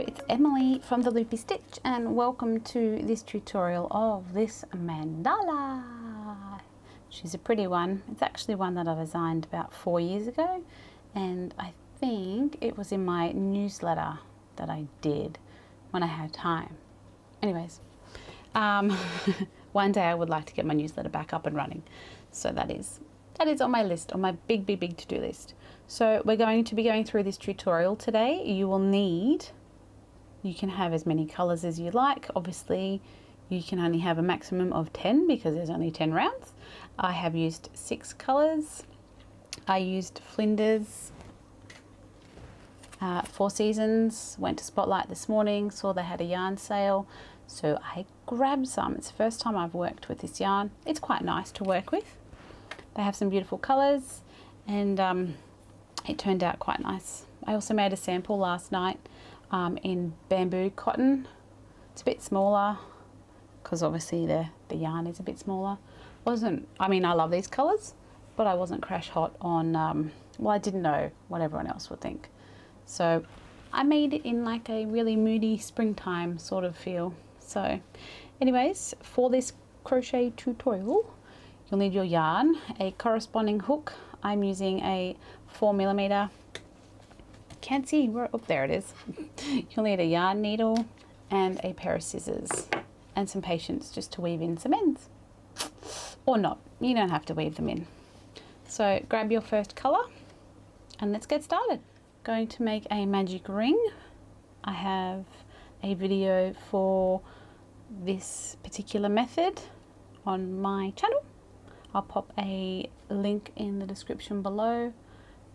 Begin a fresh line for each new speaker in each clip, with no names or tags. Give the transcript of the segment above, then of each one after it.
it's Emily from the Loopy Stitch and welcome to this tutorial of this mandala. She's a pretty one. It's actually one that I designed about 4 years ago, and I think it was in my newsletter that I did when I had time. Anyways, one day I would like to get my newsletter back up and running, so that is on my list, on my big to-do list. So we're going to be going through this tutorial today. You can have as many colors as you like. Obviously you can only have a maximum of 10 because there's only 10 rounds. I have used 6 colors. I used Flinders, 4 Seasons. Went to Spotlight this morning, saw they had a yarn sale, so I grabbed some. It's the first time I've worked with this yarn. It's quite nice to work with. They have some beautiful colors, and it turned out quite nice. I also made a sample last night in bamboo cotton. It's a bit smaller because obviously the yarn is a bit smaller. I mean, I love these colors, but I wasn't crash hot on, well, I didn't know what everyone else would think. So I made it in like a really moody springtime sort of feel. So anyways, for this crochet tutorial, you'll need your yarn, a corresponding hook. I'm using a 4mm. Can't see where, oh, there it is. You'll need a yarn needle and a pair of scissors and some patience just to weave in some ends. Or not, you don't have to weave them in. So grab your first color and let's get started. Going to make a magic ring. I have a video for this particular method on my channel. I'll pop a link in the description below,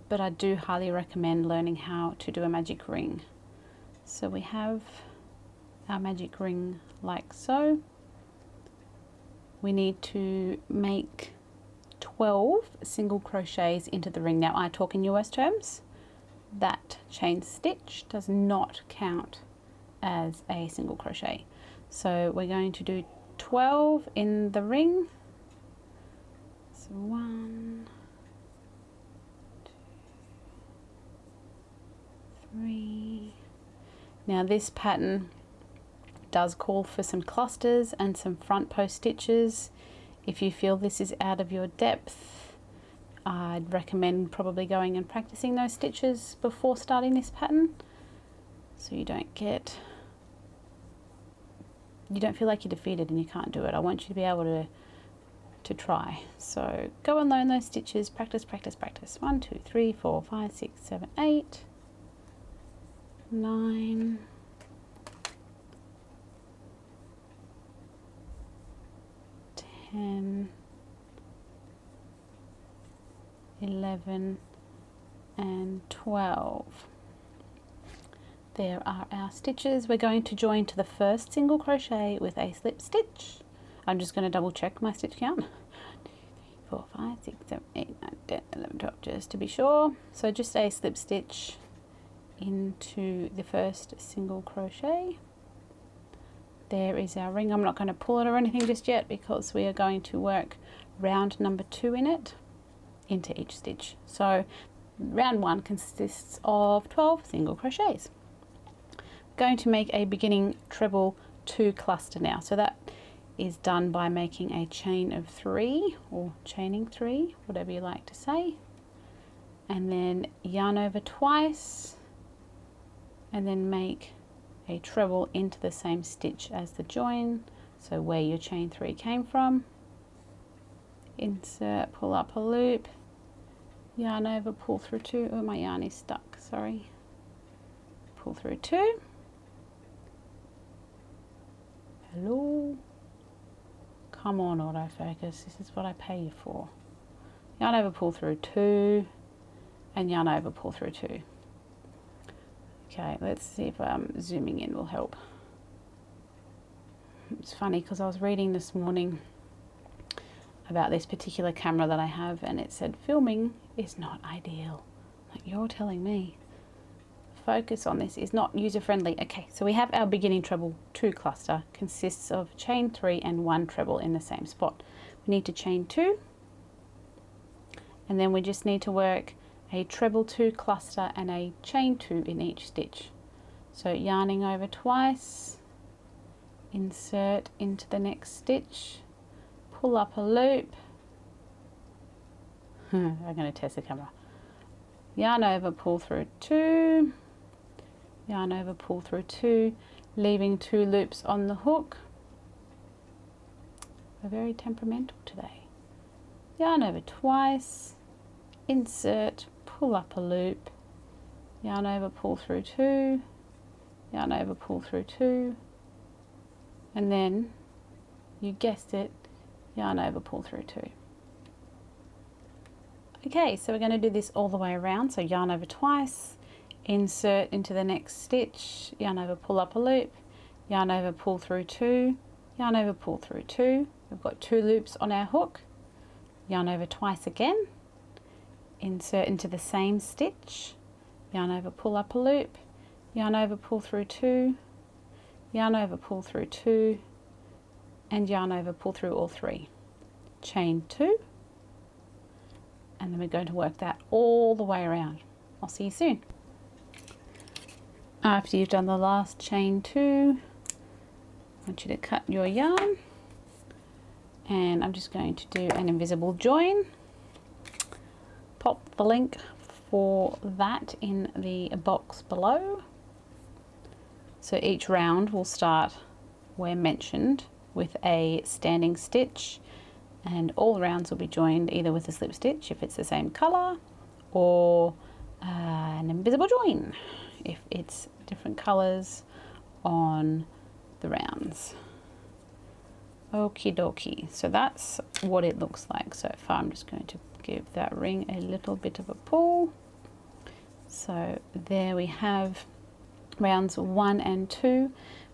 but I do highly recommend learning how to do a magic ring. So we have our magic ring like so. We need to make 12 single crochets into the ring. Now I talk in US terms. That chain stitch does not count as a single crochet. So we're going to do 12 in the ring. So 1, 2, 3. Now this pattern does call for some clusters and some front post stitches. If you feel this is out of your depth, I'd recommend probably going and practicing those stitches before starting this pattern, so you don't feel like you're defeated and you can't do it. I want you to be able to try. So go and learn those stitches, practice. 1, 2, 3, 4, 5, 6, 7, 8, 9, 10, 11 and 12. There are our stitches. We're going to join to the first single crochet with a slip stitch. I'm just going to double check my stitch count. 1, 2, 3, 4, 5, 6, 7, 8, 9, 10, 11, 12, just to be sure. So just a slip stitch into the first single crochet. There is our ring. I'm not going to pull it or anything just yet because we are going to work round number 2 in it into each stitch. So round 1 consists of 12 single crochets. I'm going to make a beginning treble 2 cluster now. So that is done by making a chain of 3 or chaining 3, whatever you like to say, and then yarn over twice and then make a treble into the same stitch as the join, so where your chain 3 came from. Insert, pull up a loop, yarn over, pull through 2. Oh, my yarn is stuck, sorry. Pull through 2. Hello. Come on, autofocus, this is what I pay you for. Yarn over, pull through 2, and yarn over, pull through 2. Okay, let's see if zooming in will help. It's funny because I was reading this morning about this particular camera that I have, and it said filming is not ideal. Like, you're telling me. Focus on this is not user-friendly. Okay, so we have our beginning treble 2 cluster, consists of chain 3 and 1 treble in the same spot. We need to chain 2, and then we just need to work a treble 2 cluster and a chain 2 in each stitch. So yarning over twice, insert into the next stitch, pull up a loop. I'm going to test the camera. Yarn over, pull through 2, yarn over, pull through 2, leaving 2 loops on the hook. We're very temperamental today. Yarn over twice, insert, pull up a loop, yarn over, pull through 2, yarn over, pull through 2, and then, you guessed it, yarn over, pull through 2. Okay, so we're going to do this all the way around. So yarn over twice, insert into the next stitch, yarn over, pull up a loop, yarn over, pull through 2, yarn over, pull through 2. We've got 2 loops on our hook, yarn over twice again, insert into the same stitch, yarn over, pull up a loop, yarn over, pull through 2, yarn over, pull through 2, and yarn over, pull through all 3. Chain 2, and then we're going to work that all the way around. I'll see you soon. After you've done the last chain 2, I want you to cut your yarn, and I'm just going to do an invisible join. Pop the link for that in the box below. So each round will start where mentioned with a standing stitch, and all rounds will be joined either with a slip stitch if it's the same colour, or an invisible join if it's different colours on the rounds. Okie dokie, so that's what it looks like so far. I'm just going to give that ring a little bit of a pull. So there we have rounds 1 and 2.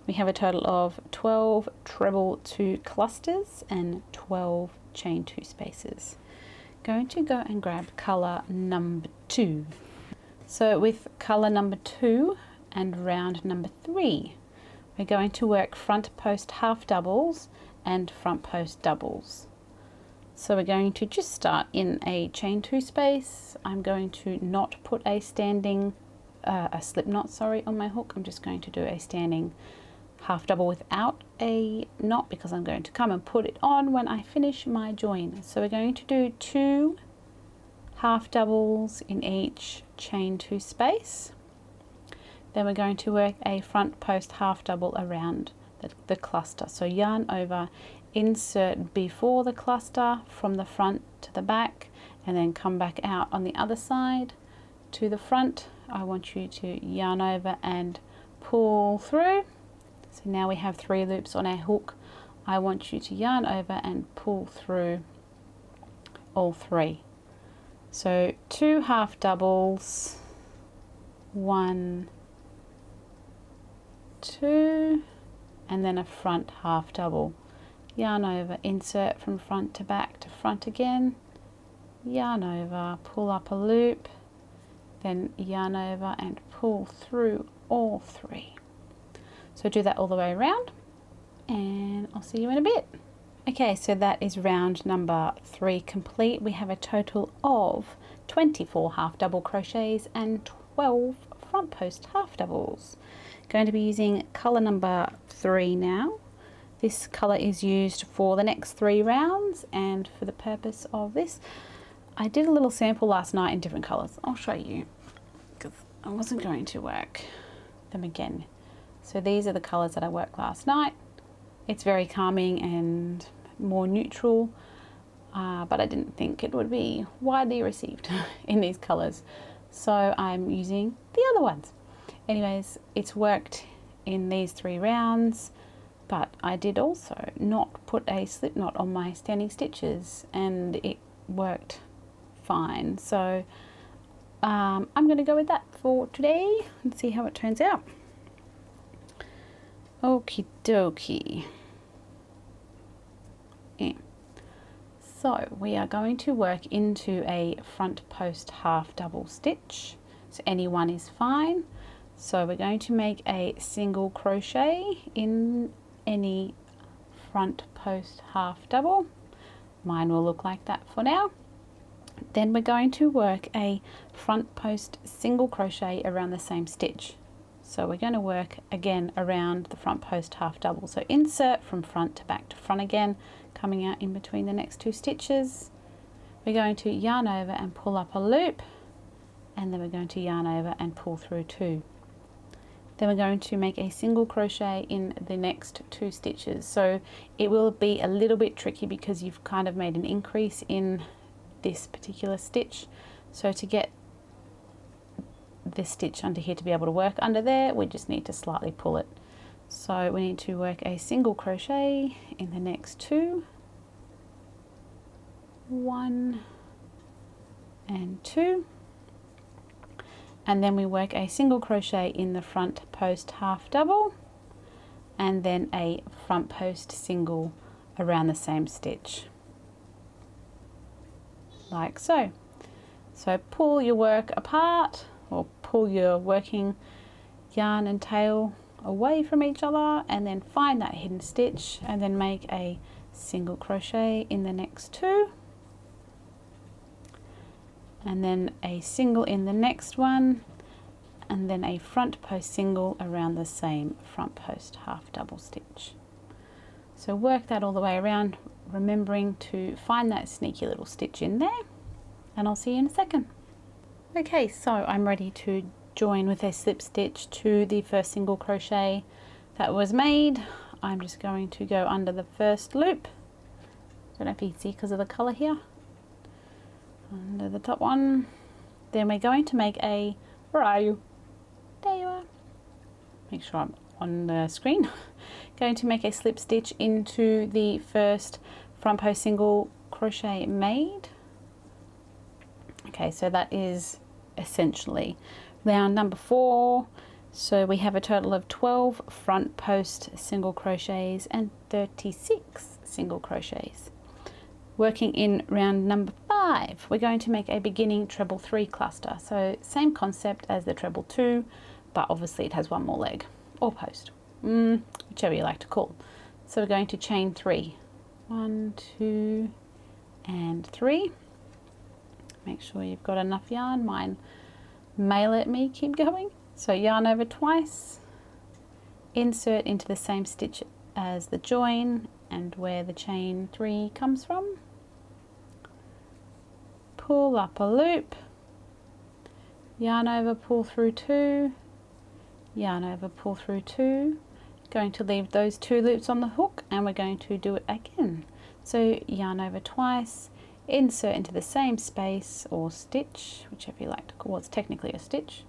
We have a total of 12 treble 2 clusters and 12 chain 2 spaces. Going to go and grab colour number 2. So with colour number 2 and round number 3, we're going to work front post half doubles and front post doubles. So we're going to just start in a chain 2 space. I'm going to not put a standing a slip knot, sorry, on my hook. I'm just going to do a standing half double without a knot because I'm going to come and put it on when I finish my join. So we're going to do 2 half doubles in each chain 2 space. Then we're going to work a front post half double around the cluster. So yarn over, insert before the cluster from the front to the back, and then come back out on the other side to the front. I want you to yarn over and pull through. So now we have 3 loops on our hook. I want you to yarn over and pull through all 3. So 2 half doubles, 1, 2, and then a front half double. Yarn over, insert from front to back to front again, yarn over, pull up a loop, then yarn over and pull through all 3. So do that all the way around, and I'll see you in a bit. Okay, so that is round number 3 complete. We have a total of 24 half double crochets and 12 front post half doubles. Going to be using colour number 3 now. This colour is used for the next 3 rounds, and for the purpose of this, I did a little sample last night in different colours. I'll show you because I wasn't going to work them again. So these are the colours that I worked last night. It's very calming and more neutral, but I didn't think it would be widely received in these colours, so I'm using the other ones. Anyways, it's worked in these 3 rounds, but I did also not put a slip knot on my standing stitches, and it worked fine. So I'm going to go with that for today and see how it turns out. Okie dokie. Yeah. So we are going to work into a front post half double stitch. So any one is fine. So we're going to make a single crochet in any front post half double. Mine will look like that for now. Then we're going to work a front post single crochet around the same stitch. So we're going to work again around the front post half double. So insert from front to back to front again, coming out in between the next 2 stitches. We're going to yarn over and pull up a loop, and then we're going to yarn over and pull through 2. Then we're going to make a single crochet in the next 2 stitches. So it will be a little bit tricky because you've kind of made an increase in this particular stitch. So to get this stitch under here to be able to work under there, we just need to slightly pull it. So we need to work a single crochet in the next 2, 1 and 2, and then we work a single crochet in the front post half double, and then a front post single around the same stitch, like so. So pull your work apart, or pull your working yarn and tail away from each other, and then find that hidden stitch, and then make a single crochet in the next 2, and then a single in the next one, and then a front post single around the same front post half double stitch. So work that all the way around, remembering to find that sneaky little stitch in there, and I'll see you in a second. Okay, so I'm ready to join with a slip stitch to the first single crochet that was made. I'm just going to go under the first loop. Don't know if you can see because of the colour here. Under the top one. Then we're going to make a, where are you? There you are. Make sure I'm on the screen. Going to make a slip stitch into the first front post single crochet made. Okay, so that is essentially round number 4. So we have a total of 12 front post single crochets and 36 single crochets. Working in round number 5, we're going to make a beginning treble 3 cluster. So same concept as the treble 2, but obviously it has one more leg, or post, whichever you like to call. So we're going to chain 3. 1, 2 and 3. Make sure you've got enough yarn. Mine may let me keep going. So yarn over twice, insert into the same stitch as the join and where the chain 3 comes from. Pull up a loop, yarn over, pull through 2, yarn over, pull through 2. Going to leave those 2 loops on the hook, and we're going to do it again. So yarn over twice, insert into the same space or stitch, whichever you like to call it. It's technically a stitch.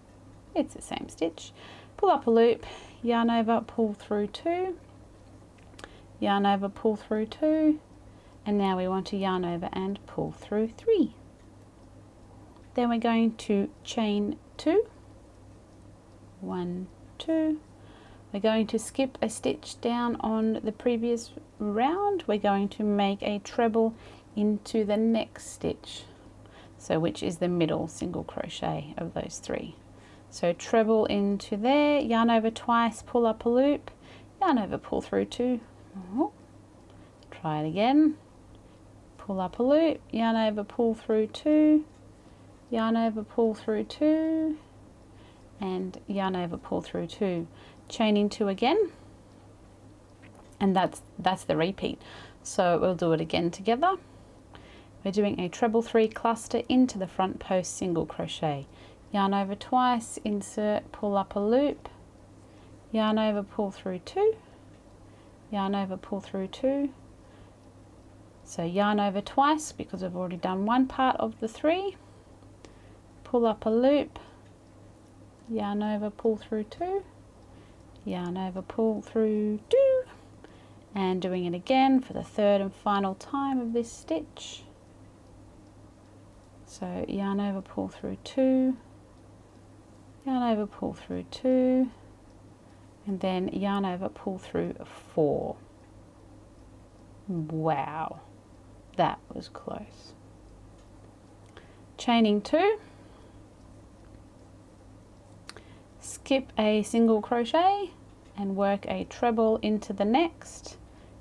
It's the same stitch. Pull up a loop, yarn over, pull through 2, yarn over, pull through 2, and now we want to yarn over and pull through 3. Then we're going to chain 2, 1, 2. We're going to skip a stitch down on the previous round. We're going to make a treble into the next stitch, so which is the middle single crochet of those 3. So treble into there, yarn over twice, pull up a loop, yarn over, pull through 2. Try it again. Pull up a loop, yarn over, pull through 2, yarn over, pull through 2, and yarn over, pull through 2. Chaining 2 again, and that's the repeat. So we'll do it again together. We're doing a treble 3 cluster into the front post single crochet. Yarn over twice, insert, pull up a loop, yarn over, pull through 2, yarn over, pull through 2. So yarn over twice because we've already done one part of the 3, pull up a loop, yarn over, pull through 2, yarn over, pull through 2, and doing it again for the third and final time of this stitch. So yarn over, pull through 2, yarn over, pull through 2, and then yarn over, pull through 4. Wow, that was close. Chaining 2, skip a single crochet and work a treble into the next,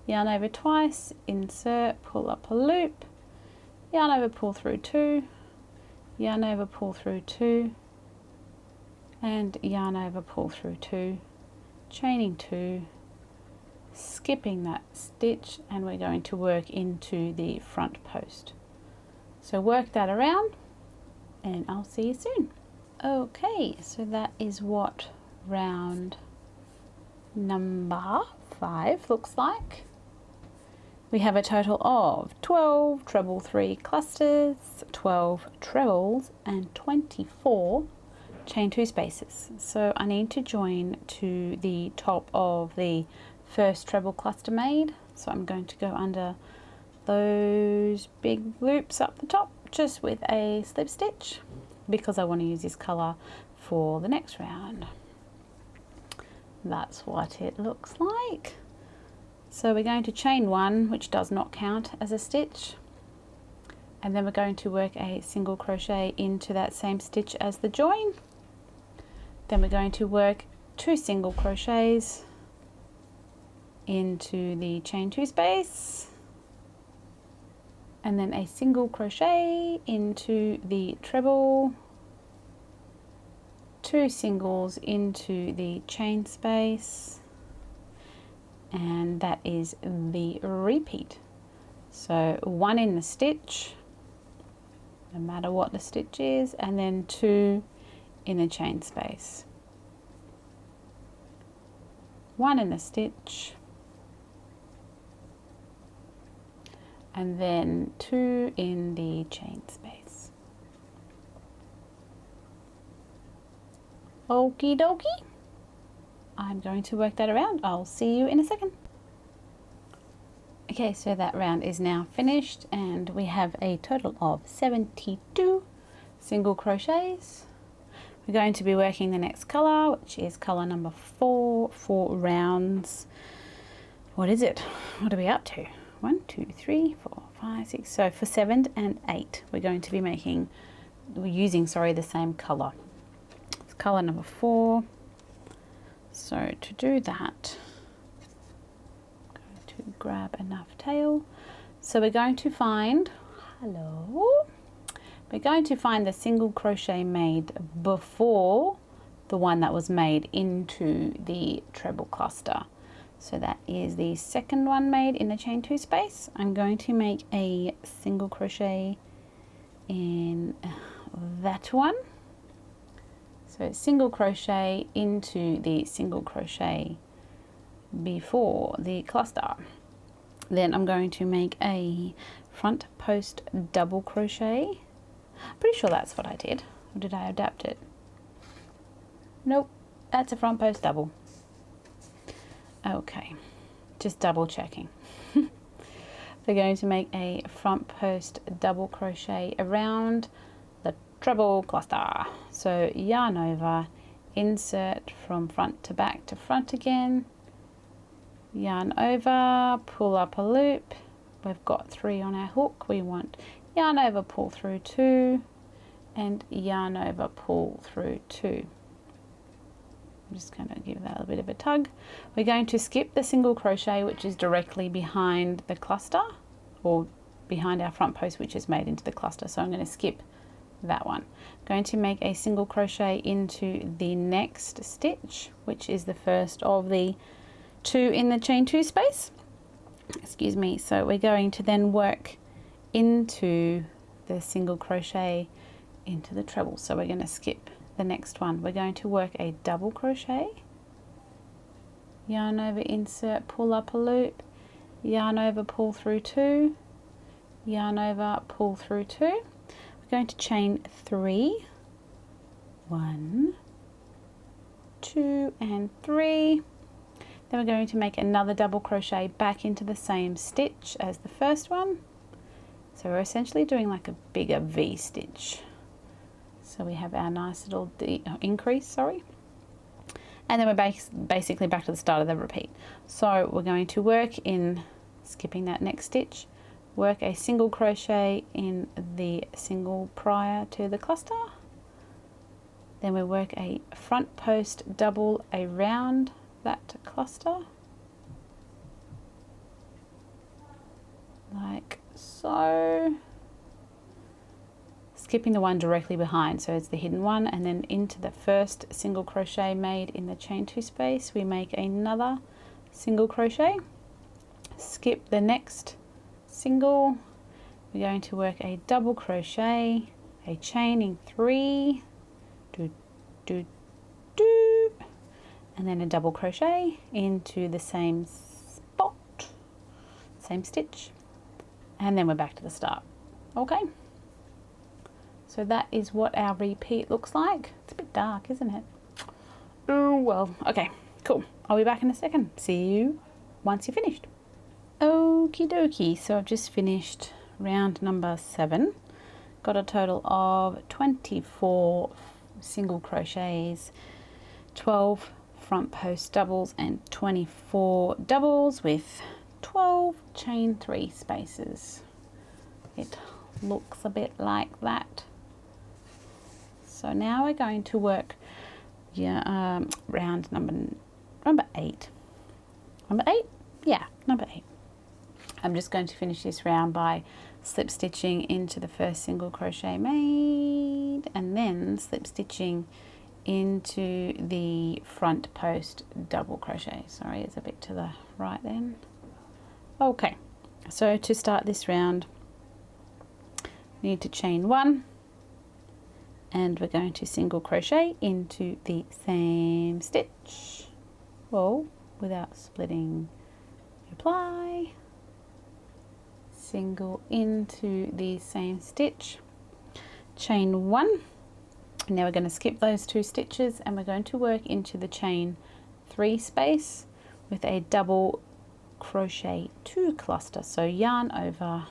yarn over twice, insert, pull up a loop, yarn over, pull through 2, yarn over, pull through 2, and yarn over, pull through 2, chaining 2, skipping that stitch, and we're going to work into the front post. So work that around and I'll see you soon. Okay, so that is what round number 5 looks like. We have a total of 12 treble 3 clusters, 12 trebles and 24 chain 2 spaces. So I need to join to the top of the first treble cluster made. So I'm going to go under those big loops up the top just with a slip stitch because I want to use this colour for the next round. That's what it looks like. So we're going to chain 1, which does not count as a stitch, and then we're going to work a single crochet into that same stitch as the join. Then we're going to work 2 single crochets into the chain 2 space, and then a single crochet into the treble, 2 singles into the chain space, and that is the repeat. So 1 in the stitch, no matter what the stitch is, and then 2 in the chain space. 1 in the stitch, and then 2 in the chain space. Okie dokie. I'm going to work that around. I'll see you in a second. Okay, so that round is now finished and we have a total of 72 single crochets. We're going to be working the next colour, which is colour number 4 for rounds. What is it? What are we up to? 1, 2, 3, 4, 5, 6. So for 7 and 8, we're going to be using the same colour. It's colour number 4. So to do that, I'm going to grab enough tail. So we're going to find, we're going to find the single crochet made before the one that was made into the treble cluster. So that is the second one made in the chain 2 space. I'm going to make a single crochet in that one. So single crochet into the single crochet before the cluster. Then I'm going to make a front post double crochet. Pretty sure that's what I did. Or did I adapt it? Nope, that's a front post double. Okay, just double checking. We're going to make a front post double crochet around the treble cluster. So yarn over, insert from front to back to front again, yarn over, pull up a loop. We've got 3 on our hook. We want yarn over, pull through 2, and yarn over, pull through 2. I'm just going to give that a bit of a tug. We're going to skip the single crochet which is directly behind the cluster, or behind our front post which is made into the cluster. So I'm going to skip that one. I'm going to make a single crochet into the next stitch, which is the first of the 2 in the chain 2 space. Excuse me. So we're going to then work into the single crochet into the treble. So we're going to skip the next one. We're going to work a double crochet, yarn over, insert, pull up a loop, yarn over, pull through 2, yarn over, pull through 2. We're going to chain 3, 1, 2 and 3. Then we're going to make another double crochet back into the same stitch as the first one. So we're essentially doing like a bigger V stitch. So we have our nice little increase, and then we're basically back to the start of the repeat. So we're going to work in, skipping that next stitch, work a single crochet in the single prior to the cluster. Then we work a front post double around that cluster, like so. skipping the one directly behind, so it's the hidden one, and then into the first single crochet made in the chain 2 space, we make another single crochet, skip the next single, we're going to work a double crochet, a chaining 3, do, and then a double crochet into the same spot, same stitch, and then we're back to the start. Okay, so that is what our repeat looks like. It's a bit dark, isn't it? Oh well. Okay, cool. I'll be back in a second. See you once you're finished. Okie dokie, so I've just finished round number 7. Got a total of 24 single crochets, 12 front post doubles and 24 doubles with 12 chain 3 spaces. It looks a bit like that. So now we're going to work round number 8. Number 8? Yeah, number 8. I'm just going to finish this round by slip stitching into the first single crochet made and then slip stitching into the front post double crochet. Sorry, it's a bit to the right then. Okay, so to start this round, we need to chain 1 and we're going to single crochet into the same stitch, well, without splitting, apply, single into the same stitch, chain 1. Now we're going to skip those 2 stitches and we're going to work into the chain 3 space with a double crochet 2 cluster. So yarn over,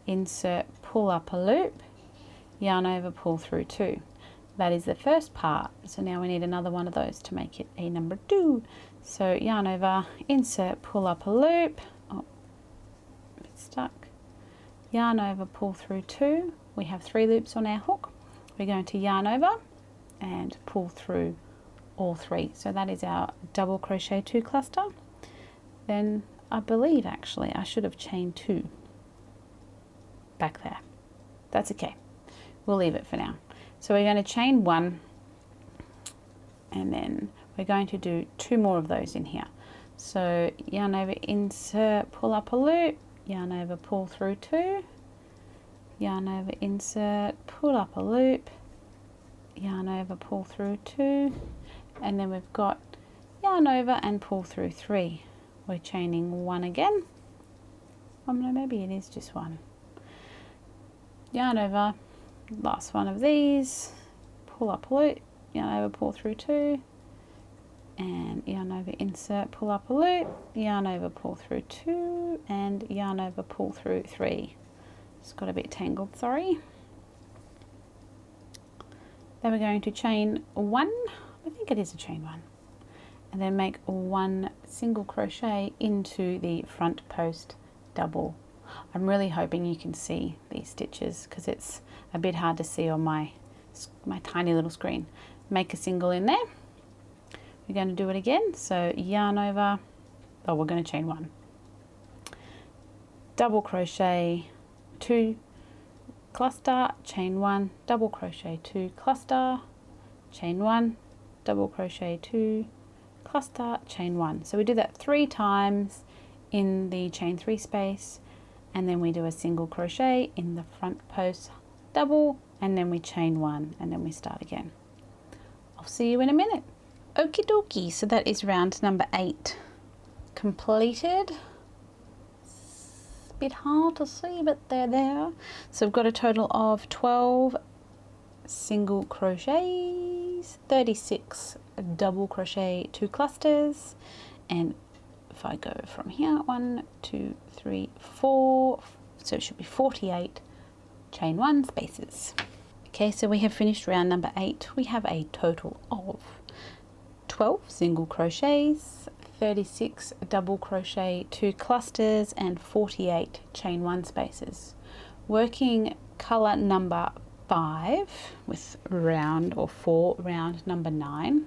insert, pull up a loop, yarn over, pull through 2. That is the first part. So now we need another one of those to make it a number 2. So yarn over, insert, pull up a loop, oh, it's stuck, yarn over, pull through 2. We have 3 loops on our hook. We're going to yarn over and pull through all 3. So that is our double crochet 2 cluster. Then I believe actually I should have chained 2 back there. That's okay. We'll leave it for now. So we're going to chain 1 and then we're going to do 2 more of those in here. So yarn over, insert, pull up a loop, yarn over, pull through 2, yarn over, insert, pull up a loop, yarn over, pull through 2, and then we've got yarn over and pull through 3. We're chaining 1 again. Oh no, maybe it is just 1. Yarn over, last one of these, pull up a loop, yarn over, pull through 2, and yarn over, insert, pull up a loop, yarn over, pull through 2, and yarn over, pull through 3. It's got a bit tangled, sorry. Then we're going to chain 1, I think it is a chain 1, and then make 1 single crochet into the front post double. I'm really hoping you can see these stitches because it's a bit hard to see on my tiny little screen. Make a single in there. We're going to do it again, so yarn over, oh, we're going to chain 1, double crochet 2 cluster, chain 1, double crochet 2 cluster, chain 1, double crochet 2 cluster, chain 1. So we do that 3 times in the chain 3 space, and then we do a single crochet in the front post double, and then we chain 1, and then we start again. I'll see you in a minute. Okie dokie, so that is round number 8 completed. It's a bit hard to see, but they're there. So we've got a total of 12 single crochets, 36 double crochet 2 clusters, and if I go from here, 1, 2, 3, 4, so it should be 48 chain 1 spaces. Okay, so we have finished round number 8. We have a total of 12 single crochets, 36 double crochet 2 clusters, and 48 chain 1 spaces. Working colour number 5 with round or 4 round number 9.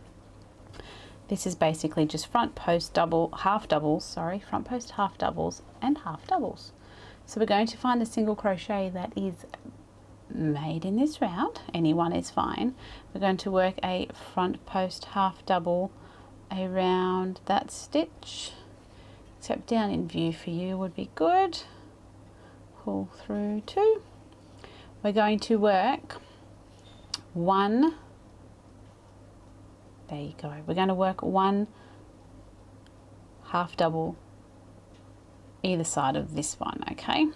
This is basically just front post double, half doubles, sorry, front post half doubles and half doubles. So we're going to find the single crochet that is made in this round, any one is fine. We're going to work a front post half double around that stitch, except down in view for you would be good. Pull through 2. We're going to work 1, there you go, we're going to work 1 half double either side of this one, okay?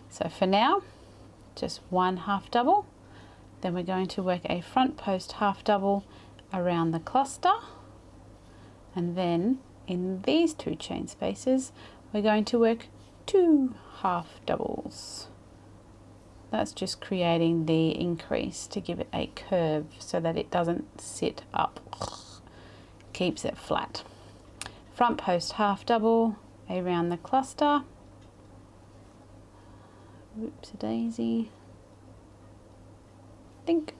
So for now, just 1 half double, then we're going to work a front post half double around the cluster, and then in these 2 chain spaces we're going to work 2 half doubles. That's just creating the increase to give it a curve so that it doesn't sit up, keeps it flat. Front post half double around the cluster, oops a daisy, think,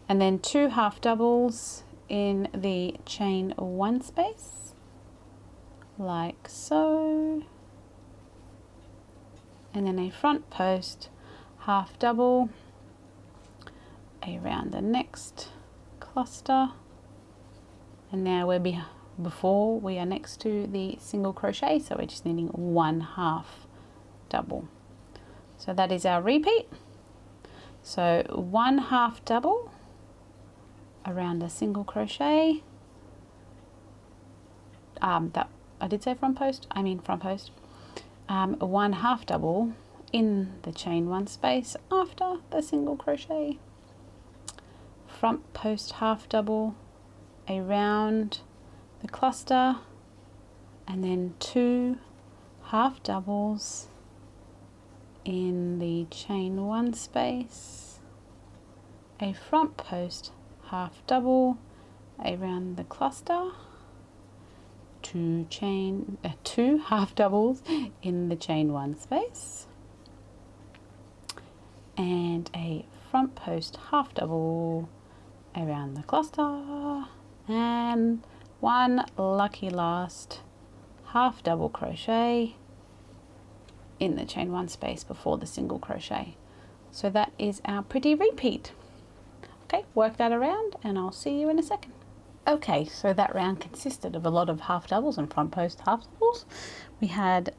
and then 2 half doubles in the chain 1 space, like so, and then a front post half double around the next cluster, and now we're before we are next to the single crochet, so we're just needing 1 half double. So that is our repeat. So 1 half double around a single crochet, that I did say front post, I mean front post, 1 half double in the chain 1 space after the single crochet, front post half double around the cluster, and then 2 half doubles in the chain 1 space, a front post half double around the cluster, 2 half doubles in the chain 1 space, and a front post half double around the cluster, and 1 lucky last half double crochet in the chain 1 space before the single crochet. So that is our pretty repeat. Okay, work that around and I'll see you in a second. Okay, so that round consisted of a lot of half doubles and front post half doubles. We had,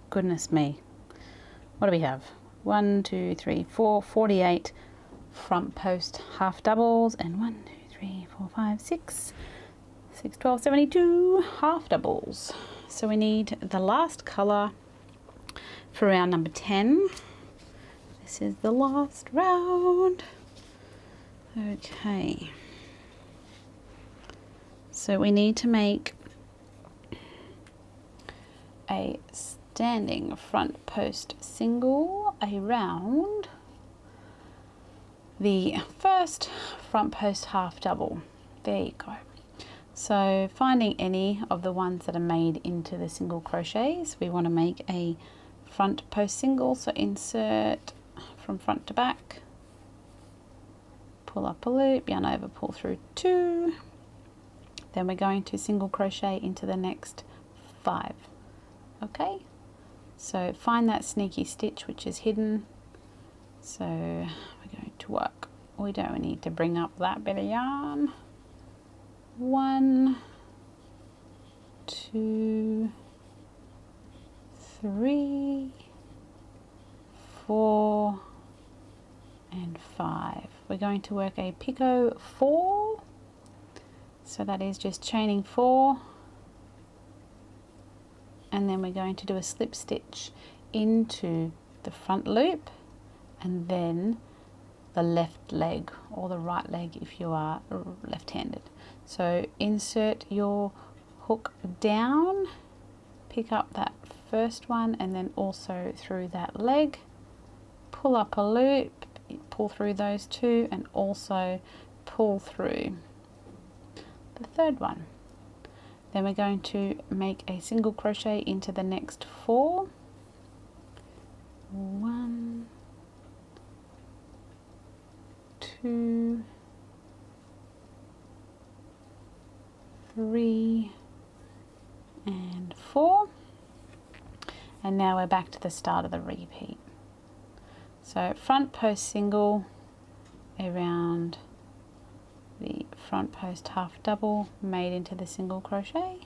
goodness me, what do we have? 1, 2, 3, 4, 48 front post half doubles, and 1, 2, 3, 4, 5, 6, 12, 72 half doubles. So we need the last colour for round number 10. This is the last round. Okay. So we need to make a standing front post single around the first front post half double. There you go. So finding any of the ones that are made into the single crochets, we want to make a front post single. So insert from front to back, pull up a loop, yarn over, pull through 2, then we're going to single crochet into the next 5. Okay, so find that sneaky stitch which is hidden. So we're going to work, we don't need to bring up that bit of yarn. 1, 2, 3, 4 and 5. We're going to work a picot 4, so that is just chaining 4, and then we're going to do a slip stitch into the front loop and then the left leg, or the right leg if you are left-handed. So insert your hook down, pick up that first one and then also through that leg, pull up a loop, pull through those 2 and also pull through the third one. Then we're going to make a single crochet into the next 4. 1, 2, 3 and 4, and now we're back to the start of the repeat. So front post single around the front post half double made into the single crochet,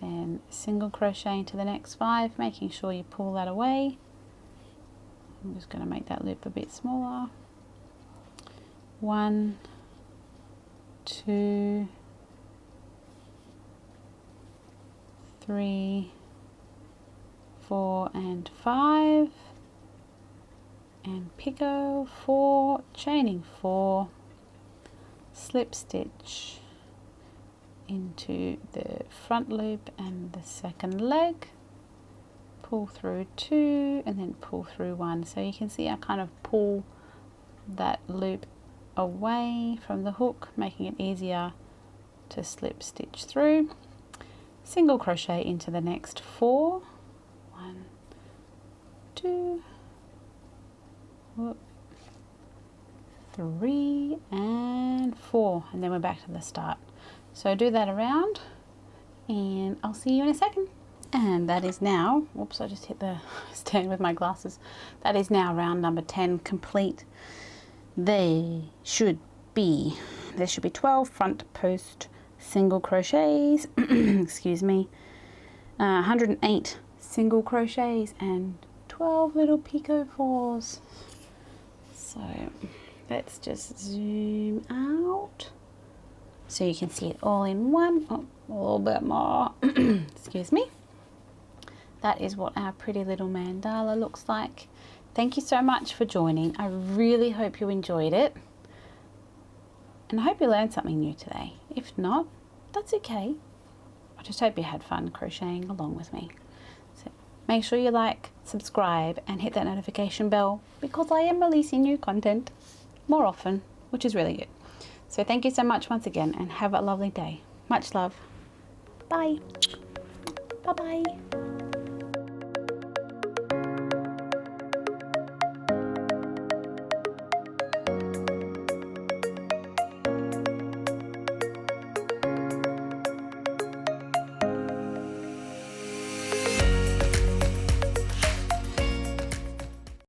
then single crochet into the next 5, making sure you pull that away. I'm just going to make that loop a bit smaller. 1, 2, 3, 4 and 5, and picot 4, chaining 4, slip stitch into the front loop and the second leg, pull through 2 and then pull through 1. So you can see I kind of pull that loop away from the hook, making it easier to slip stitch through. Single crochet into the next 4, 1, 2, 3 and 4, and then we're back to the start. So do that around and I'll see you in a second. And that is now, whoops, I just hit the stand with my glasses. That is now round number 10 complete. There should be 12 front post single crochets, excuse me, 108 single crochets and 12 little picot 4s. So let's just zoom out so you can see it all in one. Oh, a little bit more, excuse me. That is what our pretty little mandala looks like. Thank you so much for joining. I really hope you enjoyed it. And I hope you learned something new today. If not, that's okay. I just hope you had fun crocheting along with me. So make sure you like, subscribe and hit that notification bell because I am releasing new content more often, which is really good. So thank you so much once again and have a lovely day. Much love. Bye. Bye-bye.